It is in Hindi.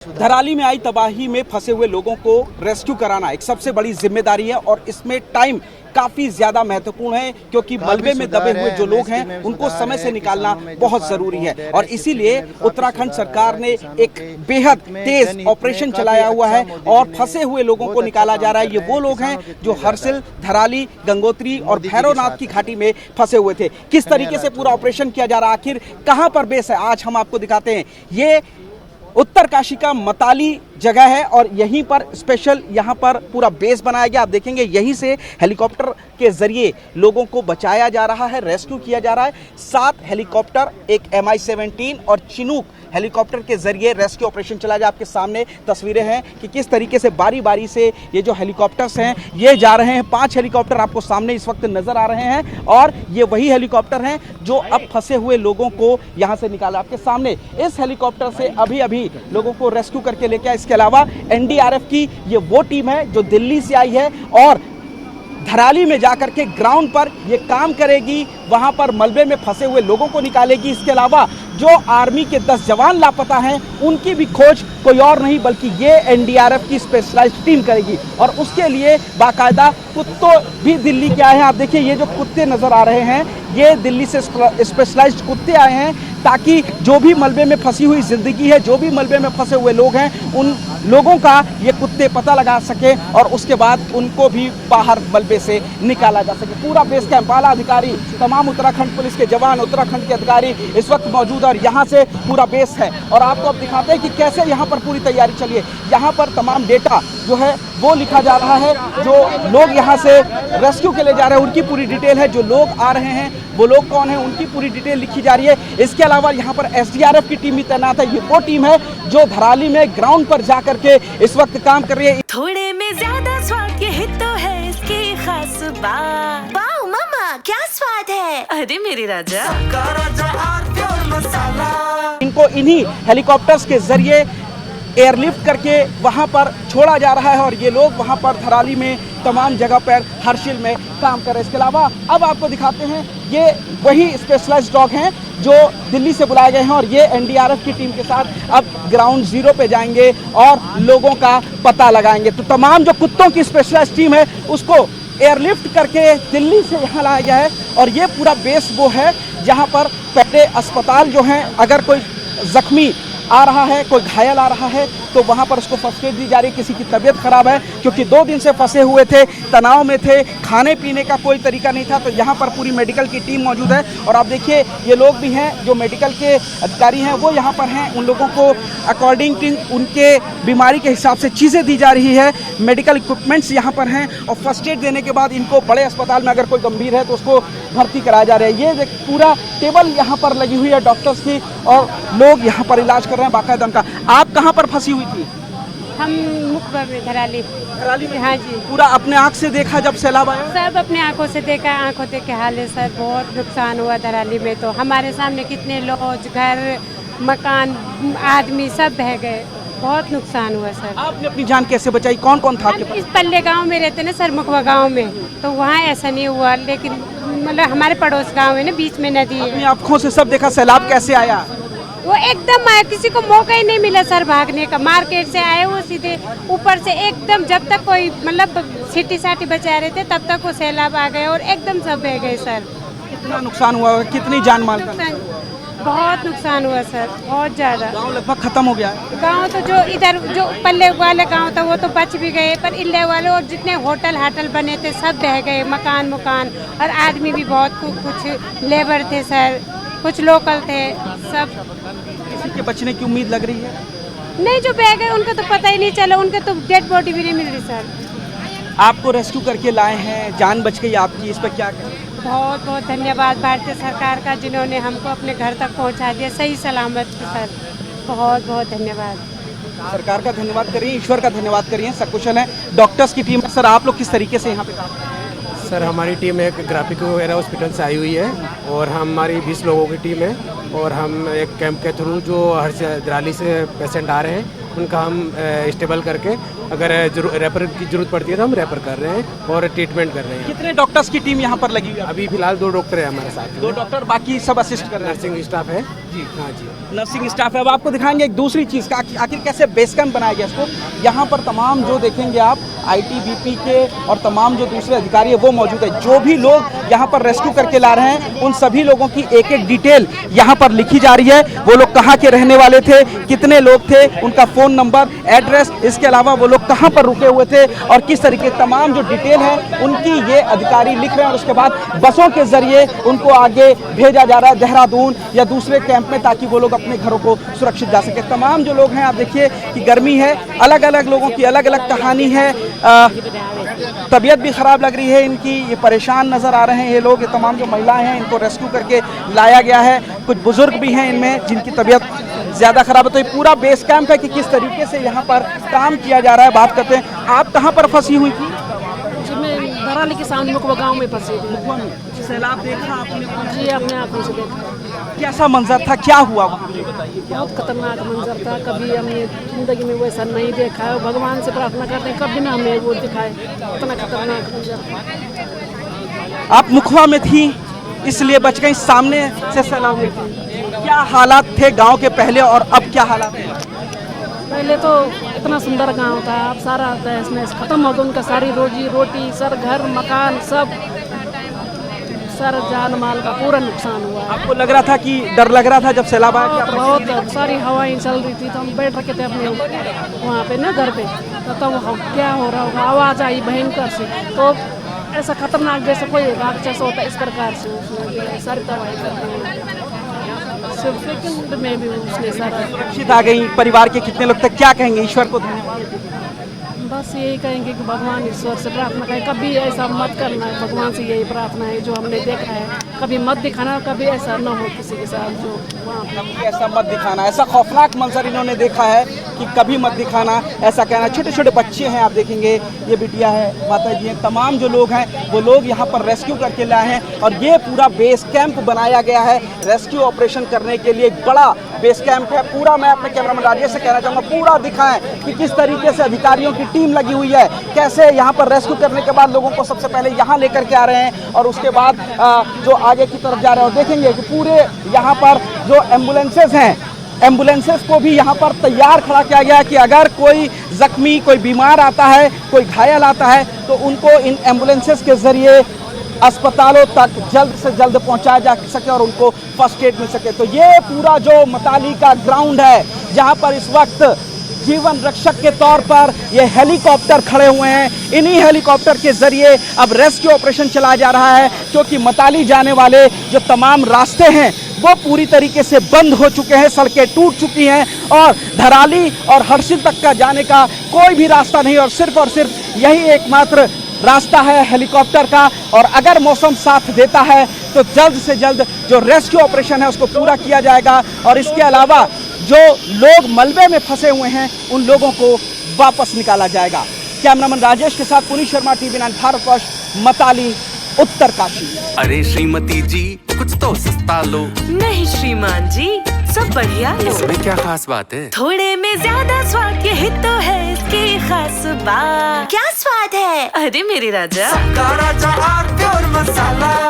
धराली में आई तबाही में फंसे हुए लोगों को रेस्क्यू कराना एक सबसे बड़ी जिम्मेदारी है और इसमें टाइम काफी ज्यादा महत्वपूर्ण है क्योंकि मलबे में दबे हुए जो लोग हैं उनको समय से निकालना बहुत जरूरी है और इसीलिए उत्तराखंड सरकार ने एक बेहद तेज ऑपरेशन चलाया हुआ है और फंसे हुए लोगों को निकाला जा रहा है। ये वो लोग हैं जो हरसिल, धराली, गंगोत्री और भैरवनाथ की घाटी में फंसे हुए थे। किस तरीके से पूरा ऑपरेशन किया जा रहा है, आखिर कहां पर बेस है, आज हम आपको दिखाते हैं। ये उत्तरकाशी का मताली जगह है और यहीं पर स्पेशल यहाँ पर पूरा बेस बनाया गया। आप देखेंगे यहीं से हेलीकॉप्टर के जरिए लोगों को बचाया जा रहा है, रेस्क्यू किया जा रहा है। 7 हेलीकॉप्टर, एक MI-17 और चिनूक हेलीकॉप्टर के जरिए रेस्क्यू ऑपरेशन चला जा। आपके सामने तस्वीरें हैं कि किस तरीके से बारी बारी से ये जो हेलीकॉप्टर्स हैं ये जा रहे हैं। 5 हेलीकॉप्टर आपको सामने इस वक्त नजर आ रहे हैं और ये वही हेलीकॉप्टर हैं जो अब फंसे हुए लोगों को यहाँ से निकाला। आपके सामने इस हेलीकॉप्टर से अभी अभी लोगों को रेस्क्यू करके लेके आए। इसके अलावा NDRF की ये वो टीम है जो दिल्ली से आई है और धराली में जाकर के ग्राउंड पर ये काम करेगी, वहां पर मलबे में फंसे हुए लोगों को निकालेगी। इसके अलावा जो आर्मी के 10 जवान लापता हैं उनकी भी खोज कोई और नहीं बल्कि ये NDRF की स्पेशलाइज्ड टीम करेगी और उसके लिए बाकायदा कुत्तों भी दिल्ली के आए हैं। आप देखिए ये जो कुत्ते नजर आ रहे हैं ये दिल्ली से स्पेशलाइज्ड कुत्ते आए हैं ताकि जो भी मलबे में फंसी हुई जिंदगी है, जो भी मलबे में फंसे हुए लोग हैं, उन लोगों का ये कुत्ते पता लगा सके और उसके बाद उनको भी बाहर मलबे से निकाला जा सके। पूरा बेस कैंप, आला अधिकारी, तमाम उत्तराखंड पुलिस के जवान, उत्तराखंड के अधिकारी इस वक्त मौजूद है और यहाँ से पूरा बेस है और आपको अब दिखाते हैं कि कैसे यहाँ पर पूरी तैयारी चली है। यहाँ पर तमाम डेटा जो है वो लिखा जा रहा है। जो लोग यहाँ से रेस्क्यू के लिए जा रहे हैं उनकी पूरी डिटेल है, जो लोग आ रहे हैं वो लोग कौन है उनकी पूरी डिटेल लिखी जा रही है। इसके अलावा यहाँ पर SDRF की टीम भी तैनात है। ये वो टीम है जो धराली में ग्राउंड पर जाकर के इस वक्त काम कर रही है। थोड़े में ज्यादा स्वाद ये तो है इसकी खास बात। वाओ मामा क्या स्वाद है, अरे मेरे राजा। इनको इन्हीं हेलीकॉप्टर्स के जरिए एयरलिफ्ट करके वहां पर छोड़ा जा रहा है और ये लोग वहां पर धराली में तमाम जगह पर हरसिल में काम कर रहे हैं। इसके अलावा अब आपको दिखाते हैं ये वही स्पेशलाइज्ड डॉग हैं जो दिल्ली से बुलाए गए हैं और ये NDRF की टीम के साथ अब ग्राउंड जीरो पे जाएंगे और लोगों का पता लगाएंगे। तो तमाम जो कुत्तों की स्पेशलाइज्ड टीम है उसको एयरलिफ्ट करके दिल्ली से यहाँ लाया गया है और ये पूरा बेस वो है जहाँ पर पहले अस्पताल जो हैं, अगर कोई जख्मी आ रहा है, कोई घायल आ रहा है तो वहाँ पर उसको फर्स्ट एड दी जा रही है। किसी की तबीयत खराब है क्योंकि 2 दिन से फंसे हुए थे, तनाव में थे, खाने पीने का कोई तरीका नहीं था, तो यहाँ पर पूरी मेडिकल की टीम मौजूद है और आप देखिए ये लोग भी हैं जो मेडिकल के अधिकारी हैं वो यहाँ पर हैं। उन लोगों को अकॉर्डिंग टू उनके बीमारी के हिसाब से चीज़ें दी जा रही है, मेडिकल इक्विपमेंट्स यहाँ पर हैं और फर्स्ट एड देने के बाद इनको बड़े अस्पताल में अगर कोई गंभीर है तो उसको भर्ती कराया जा रहा है। ये पूरा टेबल यहाँ पर लगी हुई है डॉक्टर्स की और लोग यहाँ पर इलाज कर रहे हैं बाकायदा उनका। आप कहाँ पर फंसी हुई थी? हम मुखबा में धराली में? हाँ जी। पूरा अपने आँख से देखा जब सैलाब आया? सब अपने आंखों से देखा, आंखों के हाल है सर। बहुत नुकसान हुआ धराली में, तो हमारे सामने कितने लॉज, घर, मकान, आदमी सब बह गए। बहुत नुकसान हुआ सर। आपने अपनी जान कैसे बचाई? कौन कौन था आपके हम पास? इस पल्ले गांव में रहते ना सर, मुखबा गांव में, तो वहाँ ऐसा नहीं हुआ, लेकिन मतलब हमारे पड़ोस गाँव है ना, बीच में नदी है। अपनी आँखों से सब देखा, सैलाब कैसे आया? वो एकदम आया, किसी को मौका ही नहीं मिला सर भागने का। मार्केट से आए वो सीधे ऊपर से एकदम, जब तक कोई मतलब सिटी साटी बचा रहे थे तब तक वो सैलाब आ गए और एकदम सब बह गए सर। कितना नुकसान हुआ, कितनी जान माल का? बहुत नुकसान हुआ सर, बहुत ज्यादा। गाँव लगभग खत्म हो गया है। गांव तो जो इधर जो पल्ले वाले गांव था वो तो बच भी गए, पर इल्ले वाले और जितने होटल हाटल बने थे सब बह गए, मकान और आदमी भी बहुत कुछ लेबर थे सर, कुछ लोकल थे सब। किसी के बचने की उम्मीद लग रही है? नहीं, जो बह गए उनका तो पता ही नहीं चला, उनके तो डेड बॉडी भी नहीं मिल रही सर। आपको रेस्क्यू करके लाए हैं, जान बच गई आपकी, इस पर क्या कहें? बहुत बहुत धन्यवाद भारतीय सरकार का जिन्होंने हमको अपने घर तक पहुंचा दिया सही सलामत सर। बहुत बहुत धन्यवाद। सरकार का धन्यवाद करिए, ईश्वर का धन्यवाद करिए, सकुशल है। डॉक्टर्स की टीम, सर आप लोग किस तरीके से यहाँ पे काम कर रहे हैं? सर हमारी टीम एक ग्राफिक वगैरह हॉस्पिटल से आई हुई है और हमारी 20 लोगों की टीम है और हम एक कैंप के थ्रू जो हर धराली से पेशेंट आ रहे हैं उनका हम स्टेबल करके अगर रेफर की जरूरत पड़ती है तो हम रेफर कर रहे हैं और ट्रीटमेंट कर रहे हैं। कितने डॉक्टर्स की टीम यहाँ पर लगी हुई है? अभी फिलहाल 2 डॉक्टर है हमारे साथ में। 2 डॉक्टर, बाकी सब असिस्ट कर रहे हैं। नर्सिंग स्टाफ है जी। हाँ जी, नर्सिंग स्टाफ है। अब आपको दिखाएंगे एक दूसरी चीज़ का, आखिर कैसे बेस कैंप बनाया गया इसको। यहाँ पर तमाम जो देखेंगे आप ITBP के और तमाम जो दूसरे अधिकारी है वो मौजूद है। जो भी लोग यहाँ पर रेस्क्यू करके ला रहे हैं उन सभी लोगों की एक एक डिटेल यहाँ पर लिखी जा रही है। वो लोग कहाँ के रहने वाले थे, कितने लोग थे, उनका फ़ोन नंबर, एड्रेस, इसके अलावा वो लोग कहाँ पर रुके हुए थे और किस तरीके तमाम जो डिटेल है उनकी ये अधिकारी लिख रहे हैं। और उसके बाद बसों के जरिए उनको आगे भेजा जा रहा है देहरादून या दूसरे कैंप में, ताकि वो लोग अपने घरों को सुरक्षित जा सके। तमाम जो लोग हैं, आप देखिए कि गर्मी है, अलग अलग लोगों की अलग अलग कहानी है। तबीयत भी ख़राब लग रही है इनकी, ये परेशान नज़र आ रहे हैं ये लोग। ये तमाम जो महिलाएं हैं इनको रेस्क्यू करके लाया गया है। कुछ बुजुर्ग भी हैं इनमें जिनकी तबीयत ज़्यादा ख़राब है। तो ये पूरा बेस कैंप है कि किस तरीके से यहाँ पर काम किया जा रहा है। बात करते हैं, आप कहाँ पर फंसी हुई थी? मैं धराली के सामने मुकवा गाँव में फंसी थी। सैलाब देखा आपने? जी, अपने आंखों से देखा। कैसा मंजर था, क्या हुआ वहाँ? बहुत खतरनाक मंजर था, कभी हमने जिंदगी में वैसा नहीं देखा है। भगवान से प्रार्थना करते हैं कभी ना हमें वो दिखाए, इतना खतरनाक मंजर था। आप मुखवा में थी इसलिए बच गई, सामने से सैलाब हुई थी। क्या हालात थे गांव के पहले और अब क्या हालात हैं? पहले तो इतना सुंदर गांव था, अब सारा तहस नहस खत्म हो गया। उनका सारी रोजी रोटी, सर घर मकान सब, सर जान माल का पूरा नुकसान हुआ है। आपको लग रहा था कि डर लग रहा था जब सैलाब आया? क्या बहुत सारी हवाएं चल रही थी, तो हम बैठ रखे थे अपने वहाँ पे ना घर पे, तो क्या हो रहा होगा, आवाज़ आई भयंकर से, तो ऐसा खतरनाक जैसे कोई राक्षस होता है इस प्रकार से उसने सारी तबाही कर दी। सेकंड में भी उसने सारा सुरक्षित आ गई। परिवार के कितने लोग थे, क्या कहेंगे? ईश्वर को धन्यवाद। बस यही कहेंगे कि भगवान ईश्वर से प्रार्थना करें, कभी ऐसा मत करना है। भगवान से यही प्रार्थना है जो हमने देखा है, कभी मत दिखाना, कभी ऐसा न हो किसी के साथ जो वहाँ पे। कभी ऐसा मत दिखाना, ऐसा खौफनाक मंजर इन्होंने देखा है कि कभी मत दिखाना, ऐसा कहना। छोटे छोटे बच्चे हैं, आप देखेंगे, ये बिटिया है, माता जी हैं, तमाम जो लोग हैं वो लोग यहाँ पर रेस्क्यू करके लाए हैं। और ये पूरा बेस कैंप बनाया गया है रेस्क्यू ऑपरेशन करने के लिए। एक बड़ा बेस कैंप है पूरा। मैं अपने कैमरामैन राजेश से कहना चाहूँगा पूरा दिखाएं कि किस तरीके से अधिकारियों की टीम लगी हुई है, कैसे यहाँ पर रेस्क्यू करने के बाद लोगों को सबसे पहले यहाँ लेकर के आ रहे हैं और उसके बाद जो आगे की तरफ जा रहे हैं। और देखेंगे कि पूरे यहाँ पर जो एम्बुलेंसेज हैं, एम्बुलेंसेज को भी यहाँ पर तैयार खड़ा किया गया कि अगर कोई जख्मी, कोई बीमार आता है, कोई घायल आता है तो उनको इन एम्बुलेंसेज के जरिए अस्पतालों तक जल्द से जल्द पहुंचाया जा सके और उनको फर्स्ट एड मिल सके। तो ये पूरा जो मताली का ग्राउंड है जहां पर इस वक्त जीवन रक्षक के तौर पर ये हेलीकॉप्टर खड़े हुए हैं, इन्हीं हेलीकॉप्टर के जरिए अब रेस्क्यू ऑपरेशन चलाया जा रहा है। क्योंकि मताली जाने वाले जो तमाम रास्ते हैं वो पूरी तरीके से बंद हो चुके हैं, सड़कें टूट चुकी हैं और धराली और हर्षिल तक का जाने का कोई भी रास्ता नहीं और सिर्फ यही एकमात्र रास्ता है हेलीकॉप्टर का। और अगर मौसम साथ देता है तो जल्द से जल्द जो रेस्क्यू ऑपरेशन है उसको पूरा किया जाएगा। और इसके अलावा जो लोग मलबे में फंसे हुए हैं उन लोगों को वापस निकाला जाएगा। कैमरामैन राजेश के साथ पुनीत शर्मा, TV9 भारतवर्ष, मताली, उत्तरकाशी। अरे श्रीमती जी, कुछ तो सस्ता लो। नहीं श्रीमान जी, सब बढ़िया लो। इसमें क्या खास बात है? थोड़े में ज्यादा स्वाद, यही तो है इसकी खास बात। क्या स्वाद है? अरे मेरे राजा, राजा और प्योर मसाला।